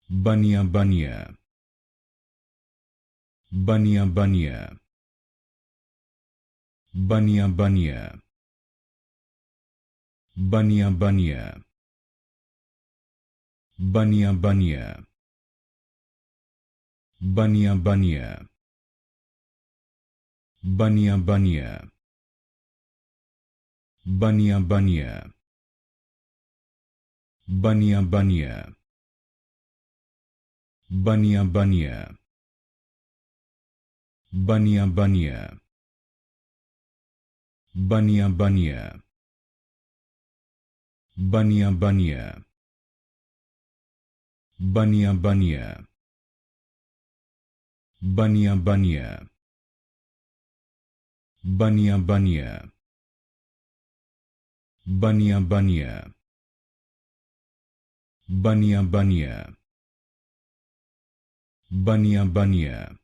Bunya-bunya. Bunya-bunya. Bunya-bunya. Bunya-bunya. Bunya-bunya. Bunya-bunya. Bunya-bunya. Bunya-bunya. Bunya-bunya. Bunya-bunya. Bunya-bunya. Bunya-bunya. Bunya-bunya. Bunya-bunya. Bunya-bunya. Bunya-bunya. Bunya-bunya. Bunya-bunya. Bunya-bunya.